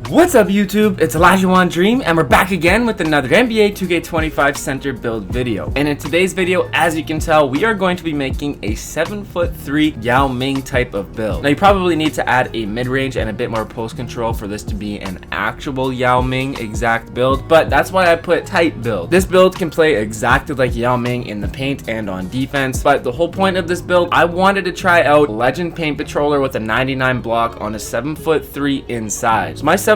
What's up YouTube, it's Elijah Dream and we're back again with another NBA 2K25 center build video. And in today's video, as you can tell, we are going to be making a 7'3" Yao Ming type of build. Now you probably need to add a mid-range and a bit more post control for this to be an actual Yao Ming exact build, but that's why I put type build. This build can play exactly like Yao Ming in the paint and on defense, but the whole point of this build, I wanted to try out Legend Paint Patroller with a 99 block on a 7'3" inside. So my 7'3"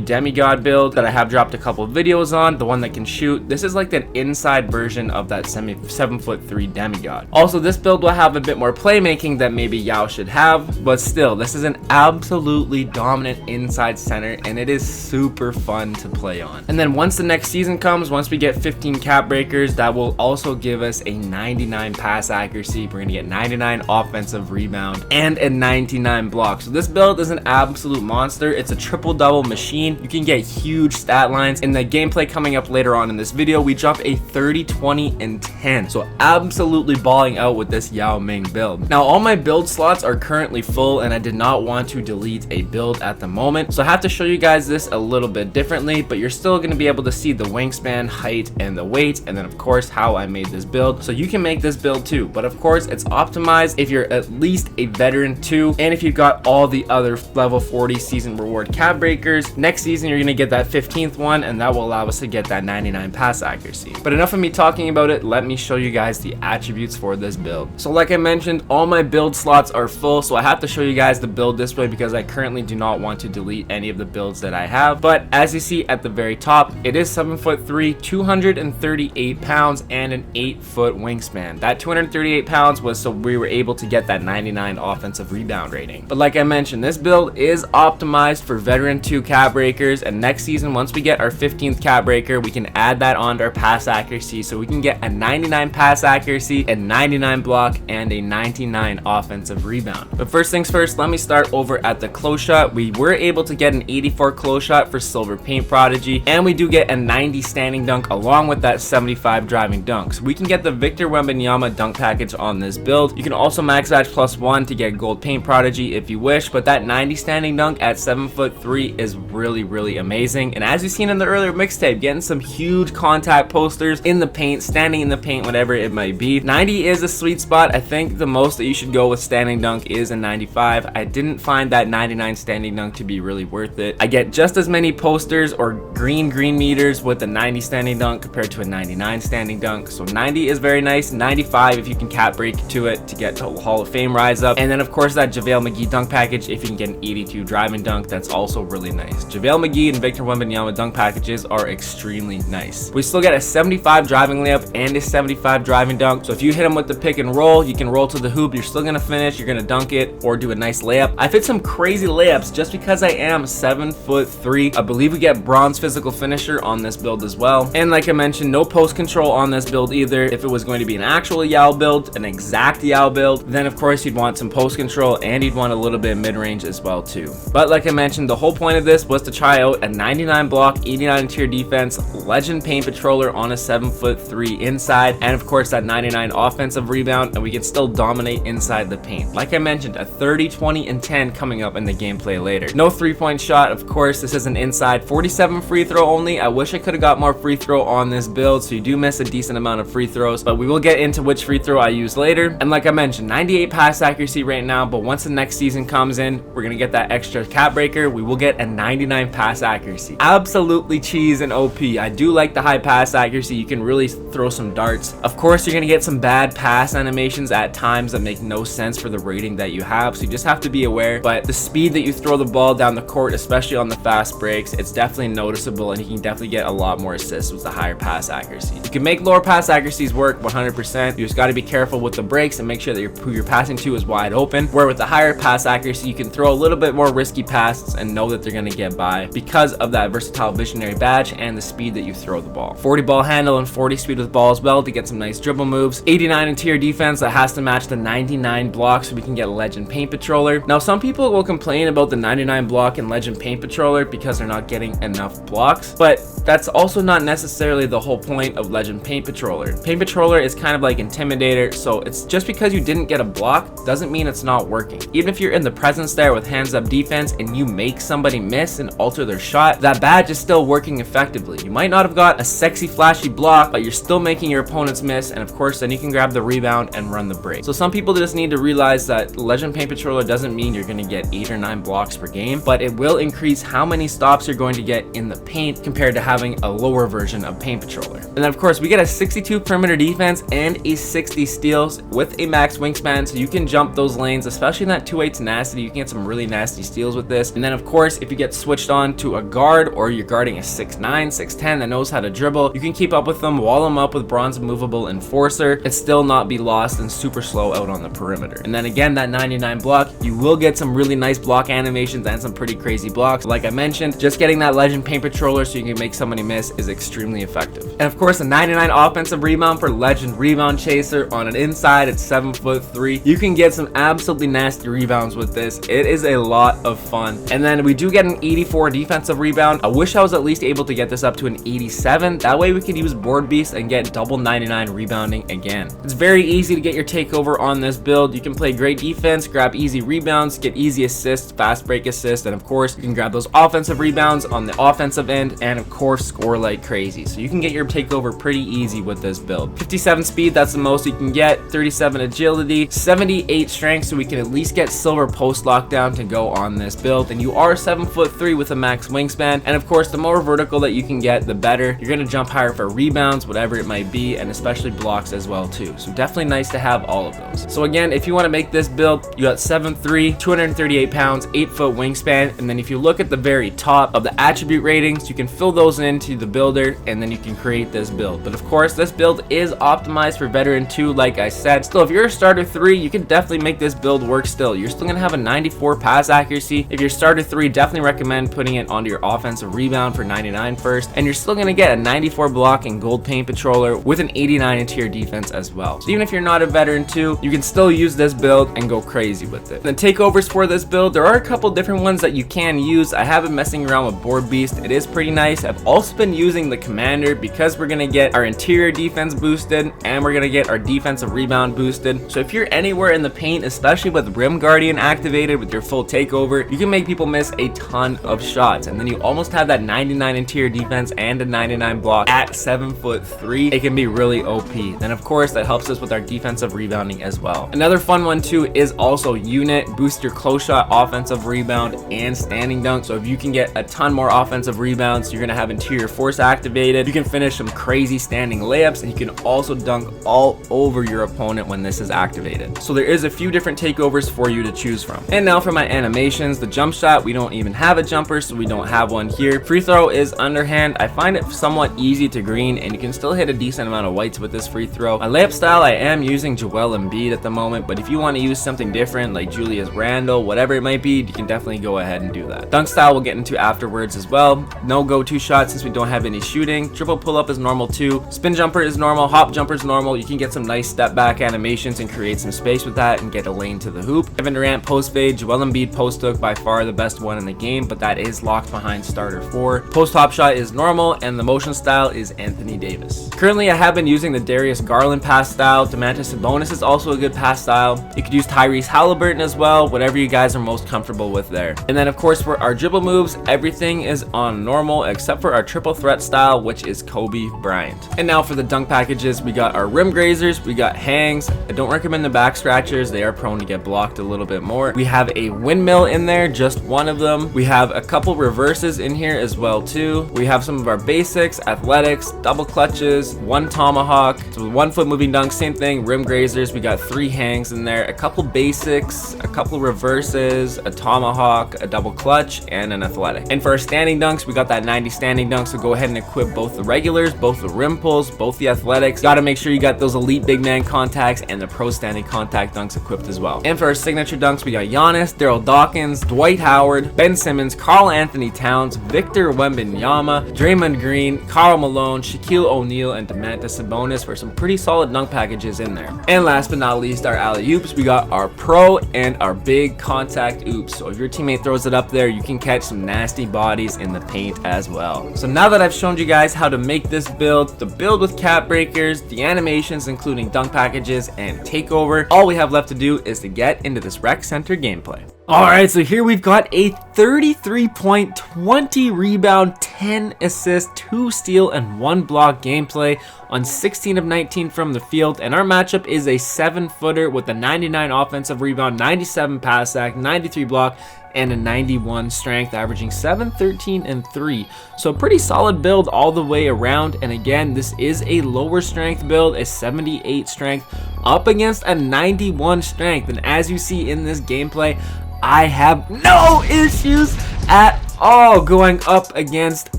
demigod build that I have dropped a couple of videos on, the one that can shoot, this is like the inside version of that 7'3" demigod. Also, this build will have a bit more playmaking that maybe Yao should have, but still, this is an absolutely dominant inside center and it is super fun to play on. And then once the next season comes, once we get 15 cap breakers, that will also give us a 99 pass accuracy. We're gonna get 99 offensive rebound and a 99 block. So this build is an absolute monster. It's a triple-double machine. You can get huge stat lines. In the gameplay coming up later on in this video, we dropped a 30, 20, and 10. So absolutely balling out with this Yao Ming build. Now all my build slots are currently full and I did not want to delete a build at the moment. So I have to show you guys this a little bit differently, but you're still going to be able to see the wingspan, height, and the weight, and then of course how I made this build. So you can make this build too, but of course it's optimized if you're at least a veteran 2 and if you've got all the other level 40 season reward cap breakers. Next season you're going to get that 15th one and that will allow us to get that 99 pass accuracy. But enough of me talking about it, let me show you guys the attributes for this build. So like I mentioned, all my build slots are full, so I have to show you guys the build this way because I currently do not want to delete any of the builds that I have. But as you see at the very top, it is 7'3", 238 pounds and an 8-foot wingspan. That 238 pounds was so we were able to get that 99 offensive rebound rating. But like I mentioned, this build is optimized for veteran 2 cap breakers, and next season once we get our 15th cap breaker, we can add that on to our pass accuracy, so we can get a 99 pass accuracy, a 99 block, and a 99 offensive rebound. But first things first, let me start over at the close shot. We were able to get an 84 close shot for Silver Paint Prodigy, and we do get a 90 standing dunk along with that 75 driving dunk. So we can get the Victor Wembanyama dunk package on this build. You can also max match +1 to get Gold Paint Prodigy if you wish, but that 90 standing dunk at 7'3" is really amazing. And as you've seen in the earlier mixtape, getting some huge contact posters in the paint, standing in the paint, whatever it might be. 90 is a sweet spot. I think the most that you should go with standing dunk is a 95. I didn't find that 99 standing dunk to be really worth it. I get just as many posters or green meters with a 90 standing dunk compared to a 99 standing dunk. So 90 is very nice. 95 if you can cap break to it to get to Hall of Fame Rise Up. And then of course that JaVale McGee dunk package, if you can get an 82 driving dunk, that's also really nice. JaVale McGee and Victor Wembanyama dunk packages are extremely nice. We still get a 75 driving layup and a 75 driving dunk. So if you hit them with the pick and roll, you can roll to the hoop, you're still gonna finish, you're gonna dunk it or do a nice layup. I fit some crazy layups just because I am 7'3". I believe we get bronze physical finisher on this build as well. And like I mentioned, no post control on this build either. If it was going to be an actual Yao build, an exact Yao build, then of course you'd want some post control and you'd want a little bit of mid-range as well too. But like I mentioned, the whole point of this was to try out a 99 block, 89 interior defense, Legend Paint Patroller on a 7'3" inside, and of course that 99 offensive rebound, and we can still dominate inside the paint. Like I mentioned, a 30, 20, and 10 coming up in the gameplay later. No 3-point shot, of course. This is an inside 47 free throw only. I wish I could have got more free throw on this build, so you do miss a decent amount of free throws, but we will get into which free throw I use later. And like I mentioned, 98 pass accuracy right now, but once the next season comes in, we're gonna get that extra cap breaker. We will get a 99 pass accuracy. Absolutely cheese and OP. I do like the high pass accuracy. You can really throw some darts. Of course, you're gonna get some bad pass animations at times that make no sense for the rating that you have, so you just have to be aware. But the speed that you throw the ball down the court, especially on the fast breaks, it's definitely noticeable, and you can definitely get a lot more assists with the higher pass accuracy. You can make lower pass accuracies work 100%. You just got to be careful with the breaks and make sure that who you're passing to is wide open. Where with the higher pass accuracy, you can throw a little bit more risky passes and know that they're going to get by because of that versatile visionary badge and the speed that you throw the ball. 40 ball handle and 40 speed with ball as well to get some nice dribble moves. 89 interior defense that has to match the 99 block so we can get Legend Paint Patroller. Now some people will complain about the 99 block and Legend Paint Patroller because they're not getting enough blocks, but that's also not necessarily the whole point of Legend Paint Patroller. Paint Patroller is kind of like Intimidator, so it's just because you didn't get a block doesn't mean it's not working. Even if you're in the presence there with hands up defense and you make somebody miss and alter their shot, that badge is still working effectively. You might not have got a sexy flashy block, but you're still making your opponents miss, and of course then you can grab the rebound and run the break. So some people just need to realize that Legend Paint Patroller doesn't mean you're going to get 8 or 9 blocks per game, but it will increase how many stops you're going to get in the paint compared to having a lower version of Paint Patroller. And then of course we get a 62 perimeter defense and a 60 steals with a max wingspan, so you can jump those lanes, especially in that 2-way tenacity. You can get some really nasty steals with this. And then of course if you get switched on to a guard, or you're guarding a 6'9", 6'10" that knows how to dribble, you can keep up with them, wall them up with Bronze Movable Enforcer, and still not be lost and super slow out on the perimeter. And then again, that 99 block, you will get some really nice block animations and some pretty crazy blocks. Like I mentioned, just getting that Legend Paint Patroller so you can make somebody miss is extremely effective. And of course, a 99 offensive rebound for Legend Rebound Chaser. On an inside, it's 7'3". You can get some absolutely nasty rebounds with this. It is a lot of fun. And then we do get an 84 defensive rebound. I wish I was at least able to get this up to an 87. That way we could use Board Beast and get double 99 rebounding again. It's very easy to get your takeover on this build. You can play great defense, grab easy rebounds, get easy assists, fast break assists, and of course you can grab those offensive rebounds on the offensive end, and of course score like crazy. So you can get your takeover pretty easy with this build. 57 speed, that's the most you can get. 37 agility, 78 strength, so we can at least get silver post lockdown to go on this build. And you are 7'3" with a max wingspan, and of course the more vertical that you can get, the better. You're gonna jump higher for rebounds, whatever it might be, and especially blocks as well too. So definitely nice to have all of those. So again, if you want to make this build, you got 7'3", 238 pounds, 8-foot wingspan, and then if you look at the very top of the attribute ratings, you can fill those into the builder, and then you can create this build. But of course, this build is optimized for veteran 2, like I said. Still, if you're a starter 3, you can definitely make this build work still. You're still gonna have a 94 pass accuracy. If you're starter 3, definitely recommend putting it onto your offensive rebound for 99 first, and you're still gonna get a 94 block in Gold Paint Patroller with an 89 interior defense as well. So even if you're not a veteran 2, you can still use this build and go crazy with it. The takeovers for this build, there are a couple different ones that you can use. I have been messing around with Board Beast. It is pretty nice. I've also been using the Commander because we're gonna get our interior defense boosted and we're gonna get our defensive rebound boosted. So if you're anywhere in the paint, especially with Rim Guardian activated with your full takeover, you can make people miss a ton of shots, and then you almost have that 99 interior defense and a 99 block at 7'3". It can be really OP. And of course that helps us with our defensive rebounding as well. Another fun one too is also Unit. Boost your close shot, offensive rebound, and standing dunk. So if you can get a ton more offensive rebounds, you're gonna have interior force activated. You can finish some crazy standing layups, and you can also dunk all over your opponent when this is activated. So there is a few different takeovers for you to choose from. And now for my animations. The jump shot, we don't even have a jumper, so we don't have one here. Free throw is underhand. I find it somewhat easy to green, and you can still hit a decent amount of whites with this free throw. My layup style, I am using Joel Embiid at the moment, but if you want to use something different like Julius Randle, whatever it might be, you can definitely go ahead and do that. Dunk style we'll get into afterwards as well. No go-to shot since we don't have any shooting. Triple pull-up is normal too. Spin jumper is normal. Hop jumper is normal. You can get some nice step back animations and create some space with that and get a lane to the hoop. Kevin Durant post fade. Joel Embiid post hook, by far the best one in the game, but that is locked behind starter 4. Post hop shot is normal, and the motion style is Anthony Davis. Currently I have been using the Darius Garland pass style. Domantas Sabonis is also a good pass style. You could use Tyrese Halliburton as well, whatever you guys are most comfortable with there. And then of course for our dribble moves, everything is on normal except for our triple threat style, which is Kobe Bryant. And now for the dunk packages, we got our rim grazers, we got hangs. I don't recommend the back scratchers, they are prone to get blocked a little bit more. We have a windmill in there, just one of them. We have a couple reverses in here as well too. We have some of our basics, athletics, double clutches, one tomahawk, so 1 foot moving dunk, same thing, rim grazers. We got 3 hangs in there, a couple basics, a couple reverses, a tomahawk, a double clutch, and an athletic. And for our standing dunks, we got that 90 standing dunk, so go ahead and equip both the regulars, both the rim pulls, both the athletics. Gotta make sure you got those elite big man contacts and the pro standing contact dunks equipped as well. And for our signature dunks, we got Giannis, Daryl Dawkins, Dwight Howard, Ben Simmons, Karl Anthony Towns, Victor Wembanyama, Draymond Green, Karl Malone, Shaquille O'Neal, and Domantas Sabonis for some pretty solid dunk packages in there. And last but not least, our alley-oops. We got our pro and our big contact oops. So if your teammate throws it up there, you can catch some nasty bodies in the paint as well. So now that I've shown you guys how to make this build, the build with cap breakers, the animations including dunk packages and takeover, all we have left to do is to get into this rec center gameplay. Alright, so here we've got a 33 point, 20 rebound, 10 assist, 2 steal, and 1 block gameplay on 16 of 19 from the field, and our matchup is a 7-footer with a 99 offensive rebound, 97 pass sack, 93 block, and a 91 strength, averaging 7, 13, and 3. So a pretty solid build all the way around, and again, this is a lower strength build, a 78 strength, up against a 91 strength, and as you see in this gameplay, I have no issues at all going up against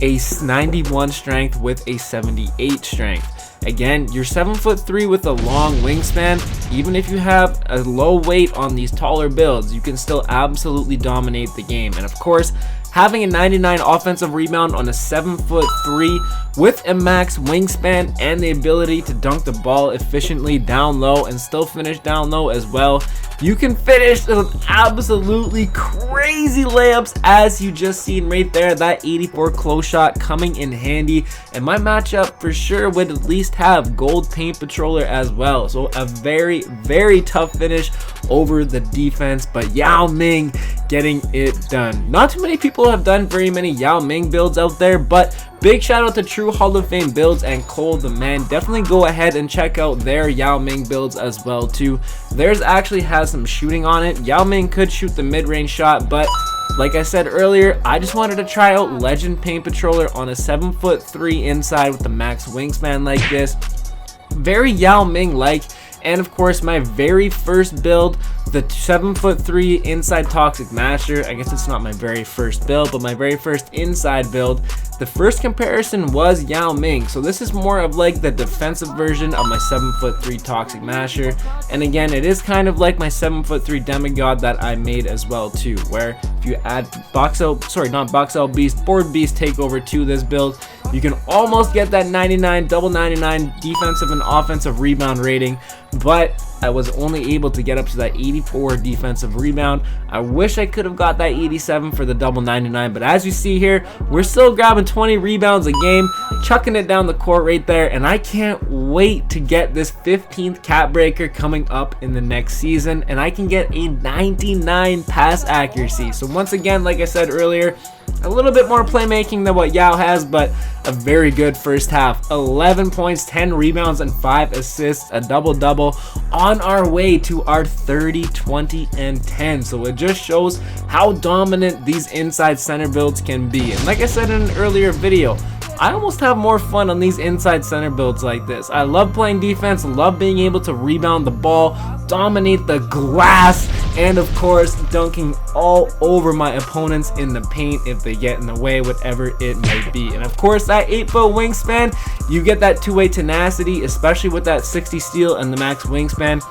a 91 strength with a 78 strength. Again, you're 7'3" with a long wingspan. Even if you have a low weight on these taller builds, you can still absolutely dominate the game. And of course, having a 99 offensive rebound on a 7'3" with a max wingspan and the ability to dunk the ball efficiently down low and still finish down low as well, you can finish with absolutely crazy layups, as you just seen right there. That 84 close shot coming in handy, and my matchup for sure would at least have gold paint patroller as well. So a very, very tough finish over the defense, but Yao Ming getting it done. Not too many people have done very many Yao Ming builds out there, but big shout out to True Hall of Fame Builds and Cole the Man. Definitely go ahead and check out their Yao Ming builds as well too. Theirs actually has some shooting on it. Yao Ming could shoot the mid-range shot, but like I said earlier, I just wanted to try out Legend Paint Patroller on a 7'3" inside with the max wingspan like this. Very Yao Ming like. And of course, my very first build, the 7'3" inside Toxic Master. I guess it's not my very first build, but my very first inside build. The first comparison was Yao Ming, so this is more of like the defensive version of my 7'3" Toxic Master. And again, it is kind of like my 7'3" Demigod that I made as well too, where if you add Board Beast Takeover to this build, you can almost get that 99, double 99 defensive and offensive rebound rating, but I was only able to get up to that 84 defensive rebound. I wish I could have got that 87 for the double 99, but as you see here, we're still grabbing 20 rebounds a game, chucking it down the court right there, and I can't wait to get this 15th cap breaker coming up in the next season, and I can get a 99 pass accuracy. So once again, like I said earlier, a little bit more playmaking than what Yao has, but a very good first half. 11 points, 10 rebounds, and 5 assists, a double-double on our way to our 30, 20, and 10. So it just shows how dominant these inside center builds can be. And like I said in an earlier video, I almost have more fun on these inside center builds like this. I love playing defense, love being able to rebound the ball, dominate the glass, and of course dunking all over my opponents in the paint if they get in the way, whatever it might be. And of course, that 8-foot wingspan, you get that two-way tenacity, especially with that 60 steal and the max wingspan.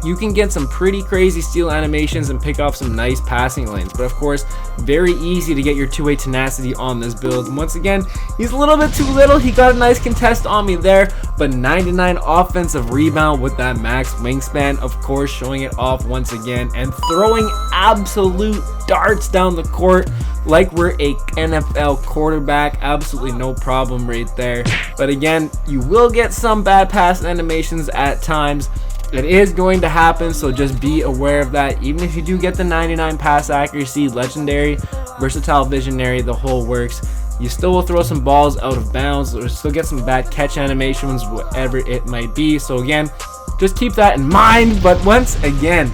You can get some pretty crazy steal animations and pick off some nice passing lanes. But of course, very easy to get your two-way tenacity on this build. And once again, he's a little bit too little. He got a nice contest on me there, but 99 offensive rebound with that max wingspan, of course, showing it off once again and throwing absolute darts down the court like we're a NFL quarterback. Absolutely no problem right there. But again, you will get some bad pass animations at times. It is going to happen, so just be aware of that. Even if you do get the 99 pass accuracy, legendary, versatile, visionary, the whole works, you still will throw some balls out of bounds or still get some bad catch animations, whatever it might be. So again, just keep that in mind. But once again,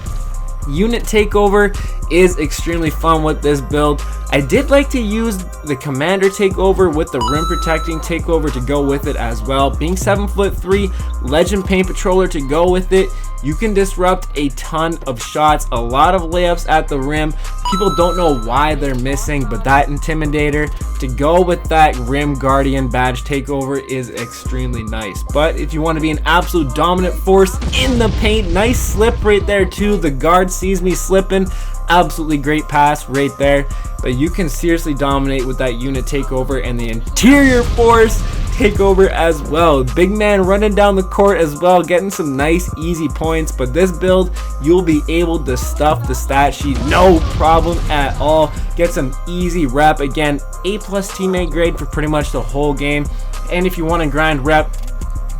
unit takeover is extremely fun with this build. I did like to use the commander takeover with the rim protecting takeover to go with it as well. Being 7'3", legend paint patroller to go with it, you can disrupt a ton of shots, a lot of layups at the rim. People don't know why they're missing, but that intimidator to go with that rim guardian badge takeover is extremely nice. But if you want to be an absolute dominant force in the paint, nice slip right there too. The guard sees me slipping, absolutely great pass right there. But you can seriously dominate with that unit takeover and the interior force takeover as well. Big man running down the court as well, getting some nice easy points. But this build, you'll be able to stuff the stat sheet no problem at all. Get some easy rep. Again, A+ teammate grade for pretty much the whole game. And if you want to grind rep,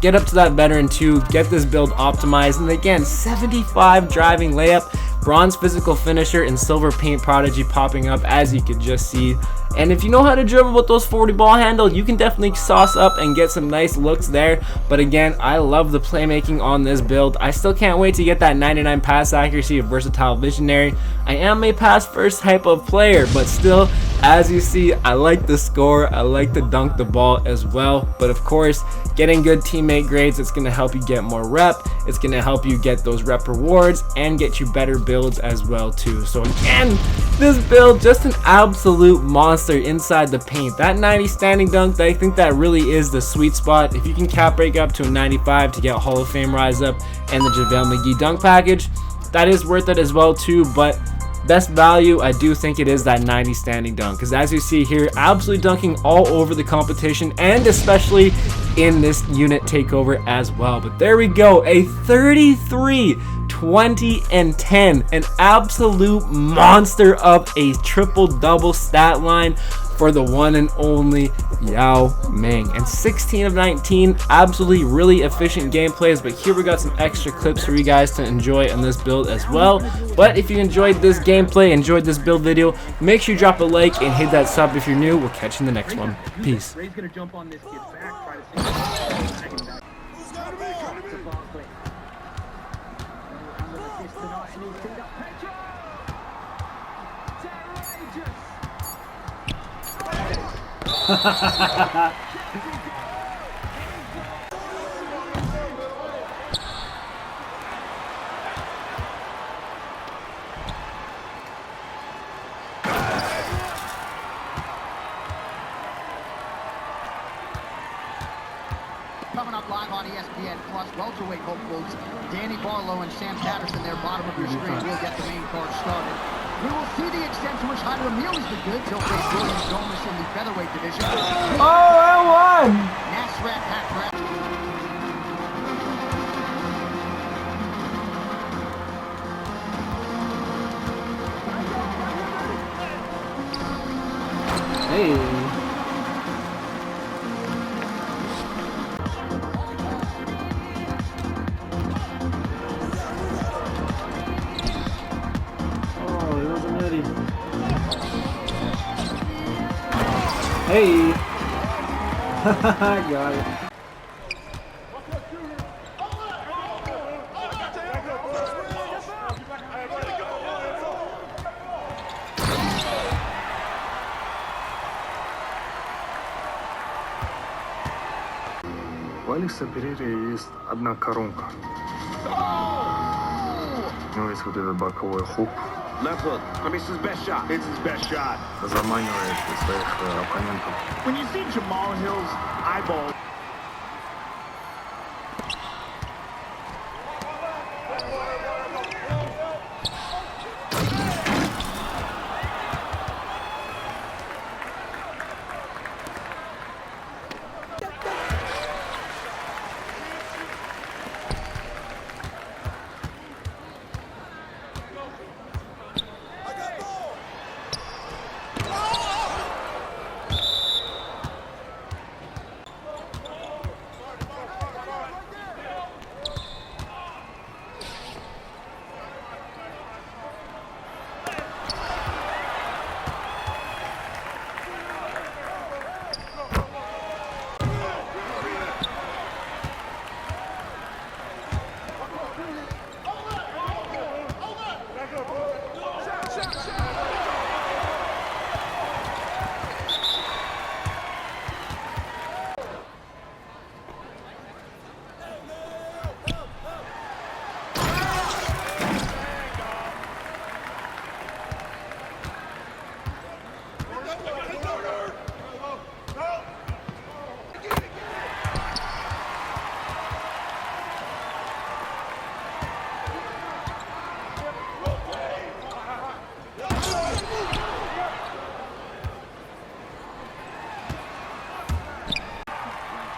get up to that veteran 2, get this build optimized. And again, 75 driving layup, bronze physical finisher, and silver paint prodigy popping up, as you could just see. And if you know how to dribble with those 40 ball handle, you can definitely sauce up and get some nice looks there. But again, I love the playmaking on this build. I still can't wait to get that 99 pass accuracy of versatile visionary. I am a pass first type of player, but still, as you see, I like the score. I like to dunk the ball as well. But of course, getting good teammate grades, it's going to help you get more rep. It's going to help you get those rep rewards and get you better builds as well too. So again, this build, just an absolute monster inside the paint. That 90 standing dunk, I think that really is the sweet spot. If you can cap break up to a 95 to get HoF Rise Up and the JaVale McGee dunk package, that is worth it as well too. But best value, I do think it is that 90 standing dunk, because as you see here, absolutely dunking all over the competition, and especially in this unit takeover as well. But there we go, a 33, 20, and 10, an absolute monster of a triple-double stat line for the one and only Yao Ming. And 16 of 19, absolutely really efficient gameplays. But here we got some extra clips for you guys to enjoy on this build as well. But if you enjoyed this gameplay, enjoyed this build video, make sure you drop a like and hit that sub if you're new. We'll catch you in the next one. Peace. Coming up live on ESPN Plus, welterweight hopefuls Danny Barlow and Sam Patterson, their bottom of your screen, will get the main card started. We will see the extent to which Hyder Emil is the goods. He'll face William Gomes in the featherweight division. Oh, I won! Nasrat Hakrat. Hey. Hey! I got it. У Алекса Перейра есть одна коронка. У него есть вот этот боковой хук. Left hook. I mean, it's his best shot. It's his best shot. Заманивает своих оппонентов. When you see Jamal Hill's eyeball.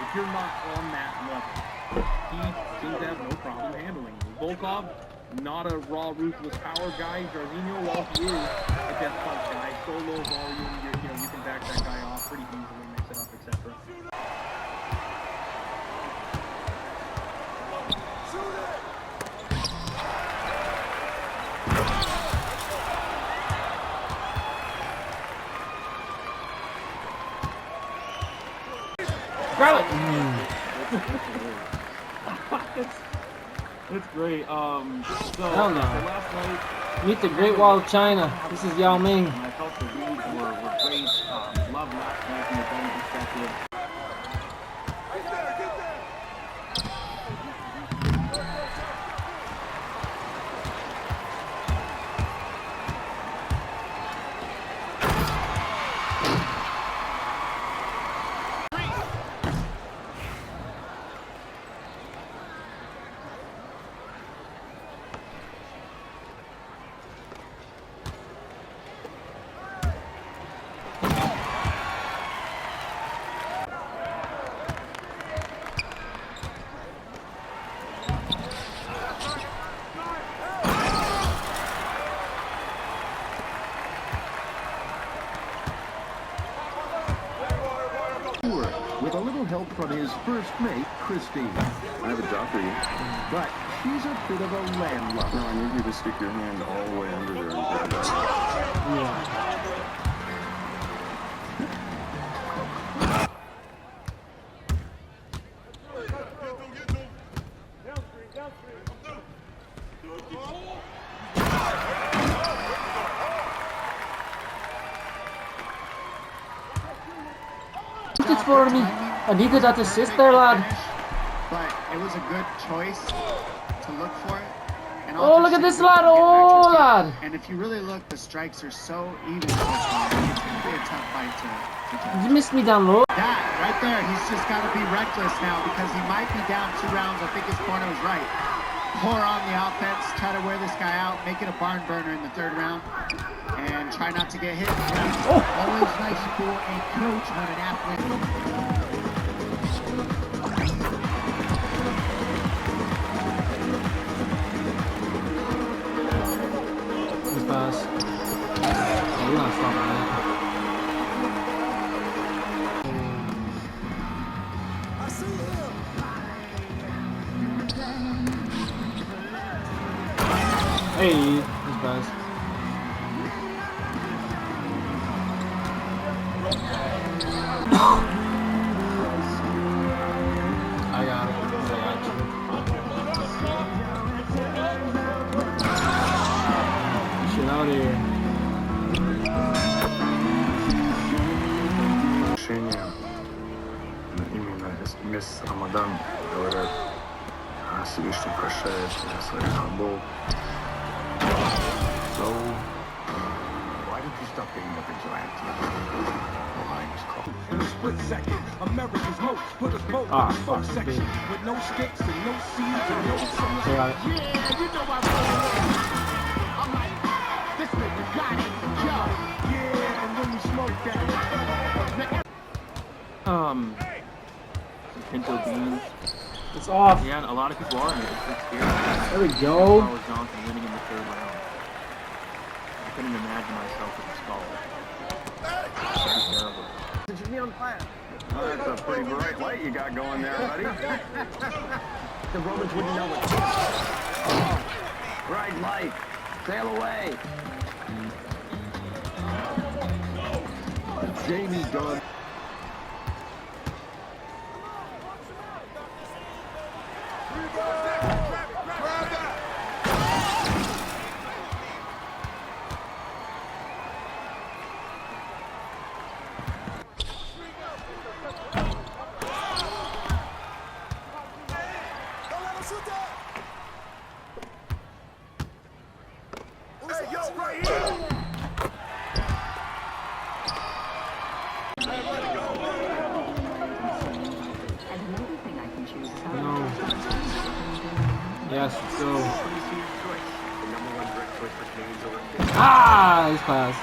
if you're not on that level. He seems to have no problem handling you. Volkov, not a raw, ruthless power guy. Jarzinho, while he is a death punch guy, so low volume, you can back that guy off pretty easily, mix it up, etc. Grab it! That's great. So Hell no. last night, Meet the Great Wall of China. This is Yao Ming. I felt the leads were great. Love last night from the betting perspective. With a little help from his first mate, Christine. I have a job for you. But she's a bit of a landlubber. No, I need you to stick your hand all the way under there and pick it up. It's for me. I needed that assist there, lad. But it was a good choice to look for it. And Oh, look at this lad. Oh, lad. And if you really look, the strikes are so even. It's going to be a tough fight to catch. You missed me down low. That right there, he's just got to be reckless now because he might be down 2 rounds. I think his corner was right. Pour on the offense, try to wear this guy out, make it a barn burner in the 3rd round, and try not to get hit. Oh. Always nice for a coach when an athlete. Good pass. Oh, you're not stopping that. Hey, this pass. I got it. I got you. Shit out here. Решение именно месяц Рамадан, говорят, Всевышний прощает своих рабов. So, why did you stop being a vigilante? The line was called. In a split second, America's most put us both in the first section with no sticks and no seeds and no sunlight. Yeah, you know I'm like, this nigga got it, yo. Yeah, and when we smoke that. Pinto beans. It's off. Yeah, a lot of people are in it. It's scary. There we go. Howard Johnson winning in the 3rd round. I couldn't imagine myself with a skull. That'd be terrible. That's a pretty bright light you got going there, buddy. The Romans wouldn't know it. Bright light. Sail away. Jamie Dunn. Yes, let's go. Ah, nice pass.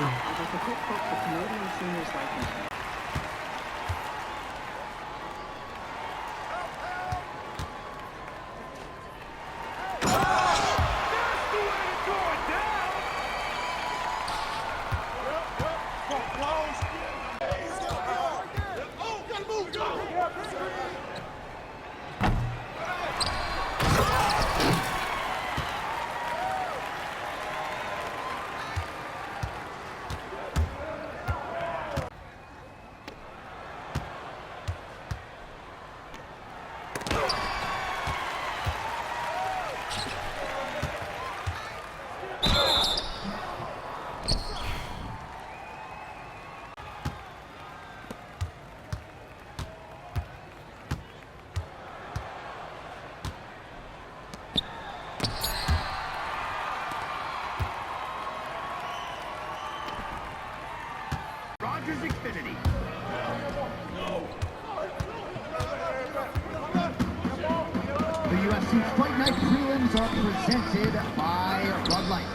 tonight's prelims are presented by Bud Light.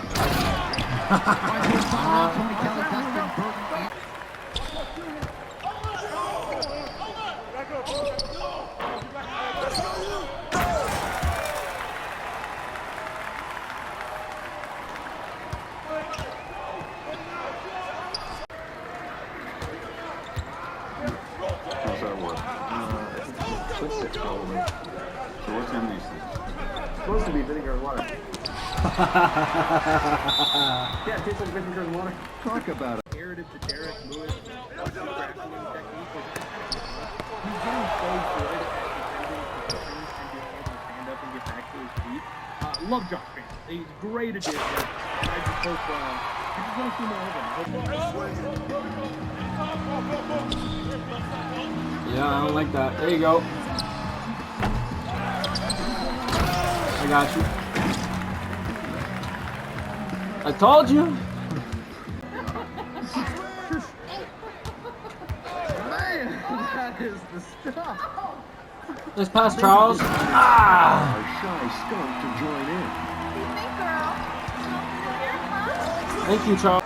Tony Kelly, Dustin Burton, and How's that work? Twist it, probably. So what's in these things? Supposed to be vinegar and water. Yeah, it tastes like vinegar and water. Talk about it. Narrative to Derek Lewis. He's getting so good at defending positions and being able to stand up and get back to his feet. Love Josh Vance. He's a great addition, and I just hope I just want to see more of him. Yeah, I don't like that. There you go. I got you. I told you. Man, that is the stuff. Just pass Charles. Ah! A shy skunk to join in. Thank you, Charles.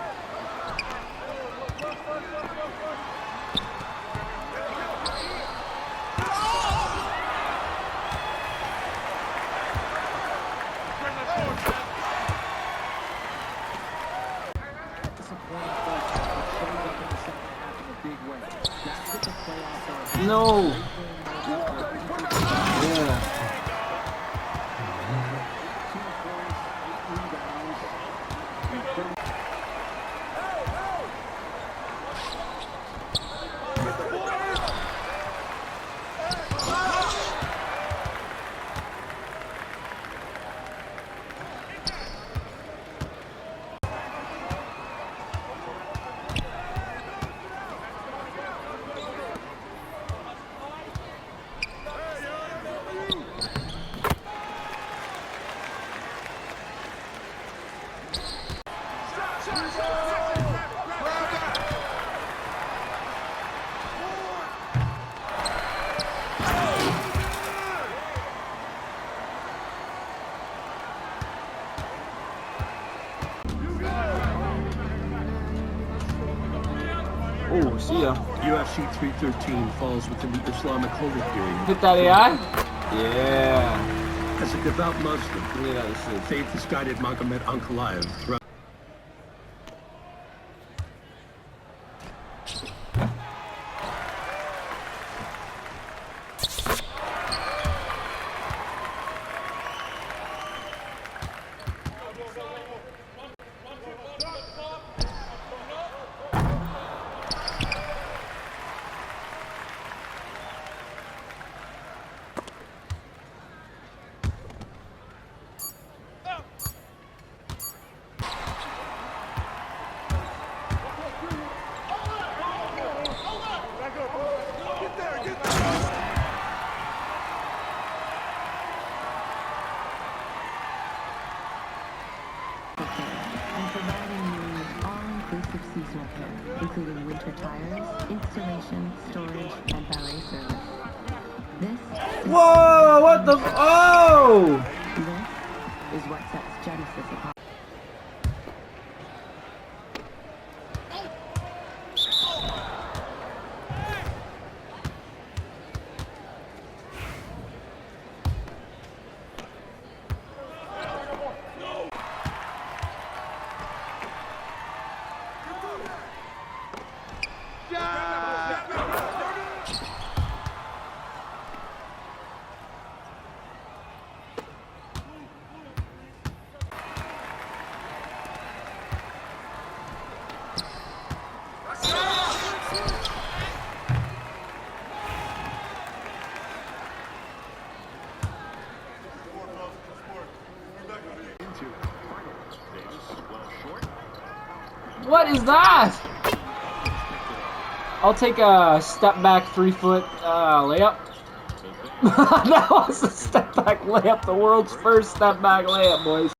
No. Yeah. Oh, see ya. UFC 313 falls within the Islamic holy period. Hit that AI? Yeah. As a devout Muslim, Yeah, this is. faith has guided Magomed Ankalaev throughout. And providing you with all-inclusive seasonal care, including winter tires, installation, storage, and valet service. This Whoa! What the? Oh! is what sets Genesis apart. What is that? I'll take a step back 3-foot layup. That was a step back layup, the world's first step back layup, boys.